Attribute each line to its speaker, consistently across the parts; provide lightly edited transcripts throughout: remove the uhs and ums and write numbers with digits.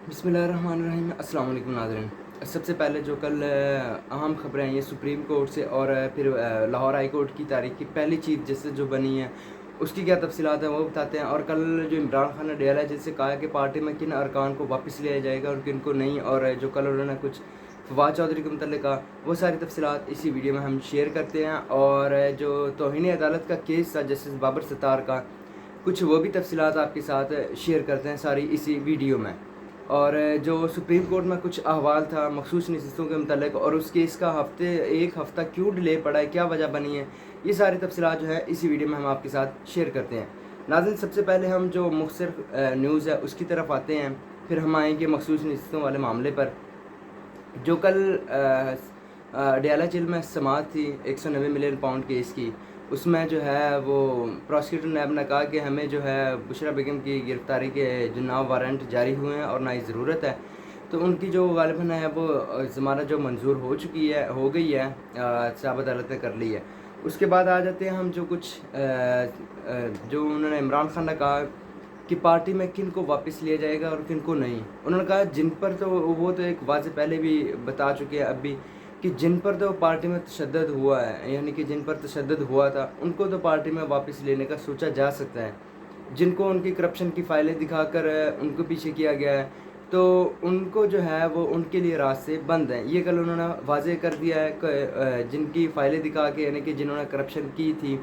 Speaker 1: बिस्मिल्लाहिर्रहमानिर्रहीम। अस्सलाम वालेकुम नाज़रीन। सबसे पहले जो कल अहम खबरें आई हैं सुप्रीम कोर्ट से और फिर लाहौर हाई कोर्ट की तारीख की पहली चीफ जस्टिस जो बनी है उसकी क्या तफसीलात हैं वो बताते हैं। और कल जो इमरान खान ने डेरा जिससे कहा है कि पार्टी में किन अरकान को वापस लिया जाएगा और किन को नहीं, और जो कल उन्होंने कुछ फवाद चौधरी के मतलब कहा, वो सारी तफसीलात इसी वीडियो में हम शेयर करते हैं। और जो तौहीन अदालत का केस था जस्टिस बाबर सत्तार का, कुछ वो भी तफसीलात आपके साथ शेयर करते हैं सारी इसी वीडियो में। और जो सुप्रीम कोर्ट में कुछ अहवाल था मखसूस नशिस्तों के मतलब, और उस केस का एक हफ़्ता क्यों डिले पड़ा है, क्या वजह बनी है, ये सारी तफसीलात जो है इसी वीडियो में हम आपके साथ शेयर करते हैं। नाज़रीन, सबसे पहले हम जो मुख्तसर न्यूज़ है उसकी तरफ आते हैं, फिर हम आएंगे मखसूस नशिस्तों वाले मामले पर। जो कल डियाला जेल में समाअत थी 190 मिलियन पाउंड केस की, उसमें जो है वो प्रोसिक्यूटर ने अपना कहा कि हमें जो है बुशरा बेगम की गिरफ़्तारी के जो ना वारंट जारी हुए हैं और ना ही ज़रूरत है, तो उनकी जो गालिबन है वो ज़मानत जो मंजूर हो गई है, साहब अदालत ने कर ली है। उसके बाद आ जाते हैं हम जो कुछ जो उन्होंने इमरान खान ने कहा कि पार्टी में किन को वापस लिया जाएगा और किन को नहीं। उन्होंने कहा जिन पर, तो वो तो एक वाज़े पहले भी बता चुके हैं अब भी, कि जिन पर तो पार्टी में तशद्दुद हुआ है, यानी कि जिन पर तशद्दुद हुआ था उनको तो पार्टी में वापस लेने का सोचा जा सकता है। जिनको उनकी करप्शन की फाइलें दिखाकर उनको पीछे किया गया है, तो उनको जो है वो उनके लिए रास्ते बंद हैं। ये कल उन्होंने वाज़े कर दिया है कि जिनकी फ़ाइलें दिखा के, यानी कि जिन्होंने करप्शन की थी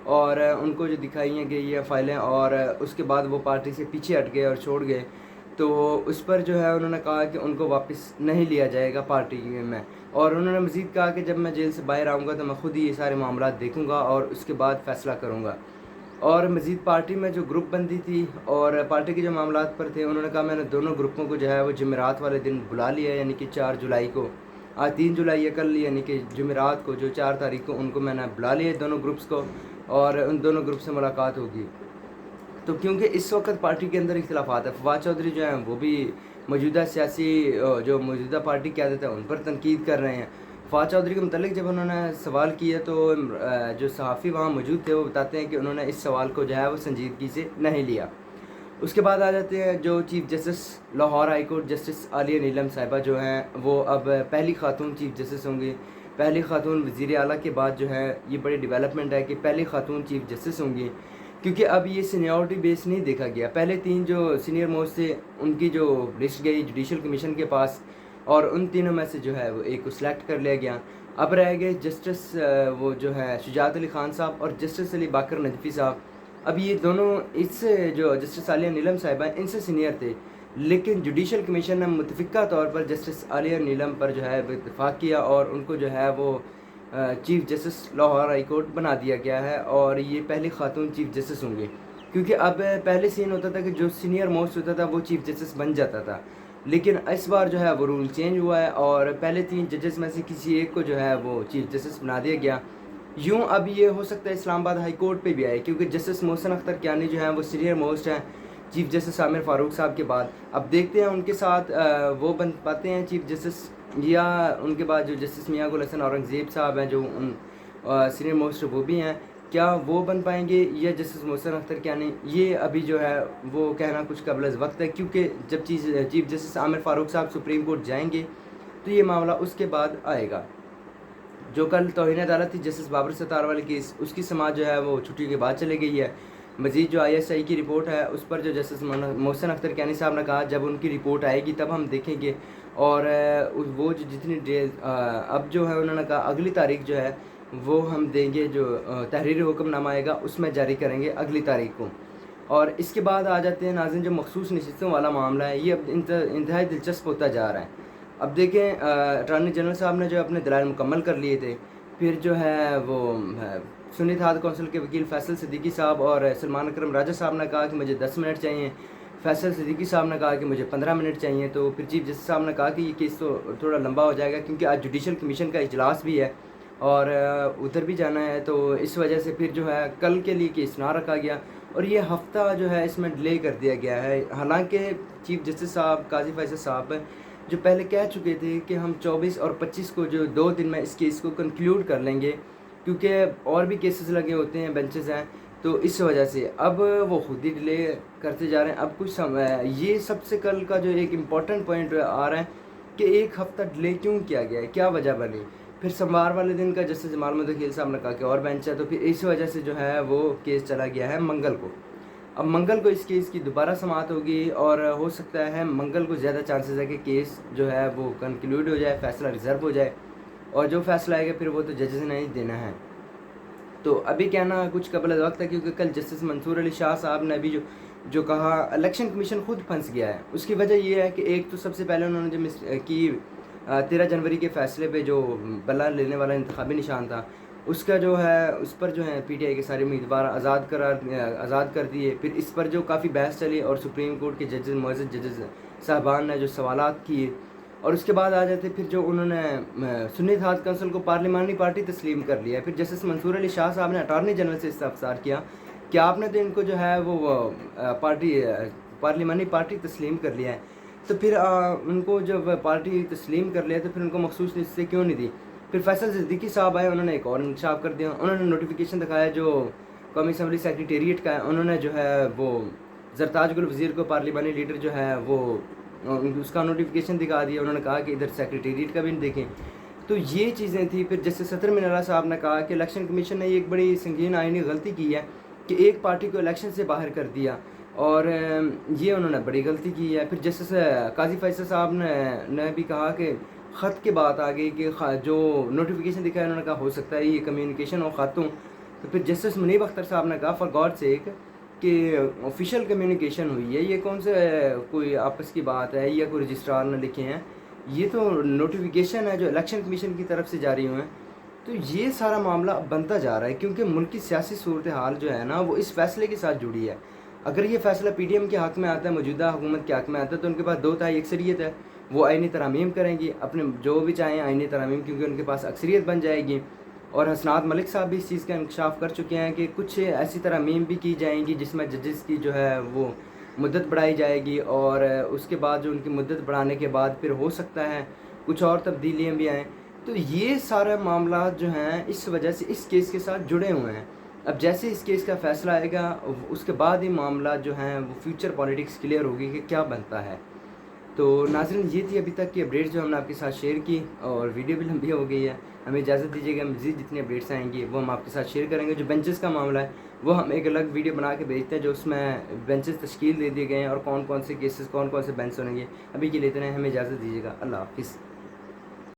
Speaker 1: और उनको जो दिखाई गई है फ़ाइलें, और उसके बाद वो पार्टी से पीछे हट गए और छोड़ गए, तो उस पर जो है उन्होंने कहा कि उनको वापस नहीं लिया जाएगा पार्टी में। और उन्होंने मज़ीद कहा कि जब मैं जेल से बाहर आऊँगा तो मैं ख़ुद ही ये सारे मामला देखूँगा और उसके बाद फ़ैसला करूँगा। और मज़ीद पार्टी में जो ग्रुप बंदी थी और पार्टी के जो मामलात पर थे, उन्होंने कहा मैंने दोनों ग्रुपों को जो है वो जमेरात वाले दिन बुला लिया, यानी कि 4 जुलाई को। आज 3 जुलाई है कल, यानी कि जमेरात को जो 4 तारीख को उनको मैंने बुला लिया दोनों ग्रुप्स को, और उन दोनों ग्रुप से मुलाकात होगी। तो क्योंकि इस वक्त पार्टी के अंदर इख्तिलाफात है, फवाद चौधरी जो हैं वो भी मौजूदा सियासी जो मौजूदा पार्टी क़यादत है उन पर तनकीद कर रहे हैं। फवाद चौधरी के मतलब जब उन्होंने सवाल किया तो जो सहाफ़ी वहाँ मौजूद थे वो बताते हैं कि उन्होंने इस सवाल को जो है वो संजीदगी से नहीं लिया। उसके बाद आ जाते हैं जो chief justice Lahore high court justice Aalia Neelum साहिबा जो हैं वो अब पहली खातून चीफ़ जस्टिस होंगी। पहली खातून वज़ीर आला के बाद जो है ये बड़ी डेवलपमेंट है कि पहली खातून चीफ़ जस्टिस होंगी, क्योंकि अब ये सीनियरिटी बेस नहीं देखा गया। पहले 3 जो सीनियर मोस्ट थे उनकी जो लिस्ट गई जुडिशल कमीशन के पास, और उन तीनों में से जो है वो एक को सिलेक्ट कर लिया गया। अब रह गए जस्टिस वो जो है शुजात अली ख़ान साहब और जस्टिस अली बाकर नजफ़ी साहब। अब ये दोनों इससे जो जस्टिस आलिया नीलम साहिबा हैं इनसे सीनियर थे, लेकिन जुडिशल कमीशन ने मुतफ़िक़ा तौर पर जस्टिस आलिया नीलम पर जो है इत्तेफाक किया और उनको जो है वो chief justice Lahore high court बना दिया गया है, और ये पहली खातून चीफ़ जस्टिस होंगे। क्योंकि अब पहले सीन होता था कि जो सीनियर मोस्ट होता था वो चीफ़ जस्टिस बन जाता था, लेकिन इस बार जो है वो रूल चेंज हुआ है और पहले 3 जजेस में से किसी एक को जो है वो चीफ़ जस्टिस बना दिया गया। यूँ अब ये हो सकता है इस्लामाबाद हाई कोर्ट पे भी आए, क्योंकि जस्टिस मोहसिन अख्तर कियानी जो हैं वो सीनियर मोस्ट हैं चीफ़ जस्टिस आमिर फ़ारूक साहब के बाद। अब देखते हैं उनके साथ वो बन पाते हैं चीफ़ जस्टिस, या उनके बाद जो जस्टिस मियां गुल हसन औरंगज़ेब साहब हैं जो उन सीनियर मोस्ट वो भी हैं, क्या वो बन पाएंगे या जस्टिस मोहसिन अख्तर कियानी, ये अभी जो है वो कहना कुछ कबल वक्त है। क्योंकि जब चीफ़ जस्टिस आमिर फ़ारूक साहब सुप्रीम कोर्ट जाएंगे तो ये मामला उसके बाद आएगा। जो कल तौहीन अदालत थी जस्टिस बाबर सत्तार वाली केस, उसकी समाअत जो है वो छुट्टी के बाद चली गई है। मज़ीद जो ISI की रिपोर्ट है उस पर जो जस्टिस मोहसिन अख्तर कियानी साहब ने कहा जब उनकी रिपोर्ट आएगी तब हम देखेंगे, और वो जो जितनी अब जो है उन्होंने कहा अगली तारीख जो है वो हम देंगे, जो तहरीरी हुक्मनामा आएगा उसमें जारी करेंगे अगली तारीख को। और इसके बाद आ जाते हैं नाज़रीन जो मखसूस नशिस्तों वाला मामला है, ये अब इंतहाई दिलचस्प होता जा रहा है। अब देखें अटॉर्नी जनरल साहब ने जो अपने दलाइल मुकम्मल कर लिए थे, फिर जो है वो सुन्नी इत्तेहाद कौंसिल के वकील फैसल सिद्दीकी साहब और सलमान अकरम राजा साहब ने कहा कि मुझे 10 मिनट चाहिए, फैसल सिद्दीकी साहब ने कहा कि मुझे 15 मिनट चाहिए। तो फिर चीफ जस्टिस साहब ने कहा कि ये केस तो थोड़ा लंबा हो जाएगा क्योंकि आज जुडिशल कमीशन का इजलास भी है और उधर भी जाना है, तो इस वजह से फिर जो है कल के लिए केस ना रखा गया और ये हफ़्ता जो है इसमें डिले कर दिया गया है। हालांकि चीफ जस्टिस साहब काजी फैसल साहब जो पहले कह चुके थे कि हम 24 और 25 को जो 2 दिन में इस केस को कंक्लूड कर लेंगे, क्योंकि और भी केसेस लगे होते हैं, बेंचेस हैं, تو اس وجہ سے اب وہ خود ہی ڈیلے کرتے جا رہے ہیں. اب کچھ یہ سب سے کل کا جو ایک امپورٹنٹ پوائنٹ آ رہا ہے کہ ایک ہفتہ ڈیلے کیوں کیا گیا ہے, کیا وجہ بنی. پھر سوموار والے دن کا جسٹس جمال محمد وکیل صاحب نے کہا کہ اور بینچ ہے, تو پھر اس وجہ سے جو ہے وہ کیس چلا گیا ہے منگل کو. اب منگل کو اس کیس کی دوبارہ سماعت ہوگی اور ہو سکتا ہے منگل کو زیادہ چانسز ہے کہ کیس جو ہے وہ کنکلوڈ ہو جائے, فیصلہ ریزرو ہو جائے, اور جو فیصلہ آئے گا پھر وہ تو ججز نے ہی دینا ہے. تو ابھی کہنا کچھ قبل از وقت ہے, کیونکہ کل جسٹس منصور علی شاہ صاحب نے ابھی جو کہا الیکشن کمیشن خود پھنس گیا ہے. اس کی وجہ یہ ہے کہ ایک تو سب سے پہلے انہوں نے جو کی 13 جنوری کے فیصلے پہ جو بلا لینے والا انتخابی نشان تھا, اس کا جو ہے اس پر جو ہے پی ٹی آئی کے سارے امیدوار آزاد کر دیے. پھر اس پر جو کافی بحث چلی اور سپریم کورٹ کے ججز معزز ججز صاحبان نے جو سوالات کیے, اور اس کے بعد آ جاتے پھر جو انہوں نے سنی اتحاد کونسل کو پارلیمانی پارٹی تسلیم کر لیا. پھر جسٹس منصور علی شاہ صاحب نے اٹارنی جنرل سے استفسار کیا کہ آپ نے تو ان کو جو ہے وہ پارلیمانی پارٹی تسلیم کر لیا ہے, تو پھر ان کو جب پارٹی تسلیم کر لیا تو پھر ان کو مخصوص لسٹ سے کیوں نہیں دی. پھر فیصل صدیقی صاحب آئے, انہوں نے ایک اور انکشاف کر دیا. انہوں نے نوٹیفیکیشن دکھایا جو قومی اسمبلی سیکریٹریٹ کا ہے, انہوں نے جو ہے وہ زرتاج گل وزیر کو پارلیمانی لیڈر جو ہے وہ اس کا نوٹیفیکیشن دکھا دیا. انہوں نے کہا کہ ادھر سیکریٹریٹ کا بھی دیکھیں. تو یہ چیزیں تھیں. پھر جسٹس ستر منارا صاحب نے کہا کہ الیکشن کمیشن نے ایک بڑی سنگین آئینی غلطی کی ہے کہ ایک پارٹی کو الیکشن سے باہر کر دیا, اور یہ انہوں نے بڑی غلطی کی ہے. پھر جسٹس قاضی فیصل صاحب نے بھی کہا کہ خط کے بات آ گئی کہ جو نوٹیفیکیشن دکھایا انہوں نے کہا ہو سکتا ہے یہ کمیونیکیشن ہو خاتوں. تو پھر جسٹس منیب اختر صاحب نے کہا فار گاڈ سیک کہ آفیشیل کمیونیکیشن ہوئی ہے, یہ کون سے کوئی آپس کی بات ہے یا کوئی رجسٹرار نے لکھے ہیں, یہ تو نوٹیفیکیشن ہے جو الیکشن کمیشن کی طرف سے جاری ہوئے ہیں. تو یہ سارا معاملہ اب بنتا جا رہا ہے کیونکہ ملک کی سیاسی صورتحال جو ہے نا وہ اس فیصلے کے ساتھ جڑی ہے. اگر یہ فیصلہ پی ڈی ایم کے حق میں آتا ہے, موجودہ حکومت کے حق میں آتا ہے, تو ان کے پاس 2/3 اکثریت ہے, وہ آئینی ترامیم کریں گی اپنے جو بھی چاہیں آئینی ترامیم, کیونکہ ان کے پاس اکثریت بن جائے گی. اور حسنات ملک صاحب بھی اس چیز کا انکشاف کر چکے ہیں کہ کچھ ایسی ترامیم بھی کی جائیں گی جس میں ججز کی جو ہے وہ مدت بڑھائی جائے گی, اور اس کے بعد جو ان کی مدت بڑھانے کے بعد پھر ہو سکتا ہے کچھ اور تبدیلیاں بھی آئیں. تو یہ سارے معاملات جو ہیں اس وجہ سے اس کیس کے ساتھ جڑے ہوئے ہیں. اب جیسے اس کیس کا فیصلہ آئے گا اس کے بعد ہی معاملات جو ہیں وہ فیوچر پالیٹکس کلیئر ہوگی کہ کیا بنتا ہے. تو ناظرین یہ تھی ابھی تک کی اپڈیٹس جو ہم نے آپ کے ساتھ شیئر کی, اور ویڈیو بھی لمبی ہو گئی ہے. ہمیں اجازت دیجیے گا, مزید جتنی اپڈیٹس آئیں گی وہ ہم آپ کے ساتھ شیئر کریں گے. جو بینچز کا معاملہ ہے وہ ہم ایک الگ ویڈیو بنا کے بھیجتے ہیں جو اس میں بینچز تشکیل دے دیے گئے ہیں اور کون کون سے کیسز کون کون سے بینچ ہونے گے. ابھی کے لیے اتنا ہے, ہمیں اجازت دیجیے گا. اللہ حافظ.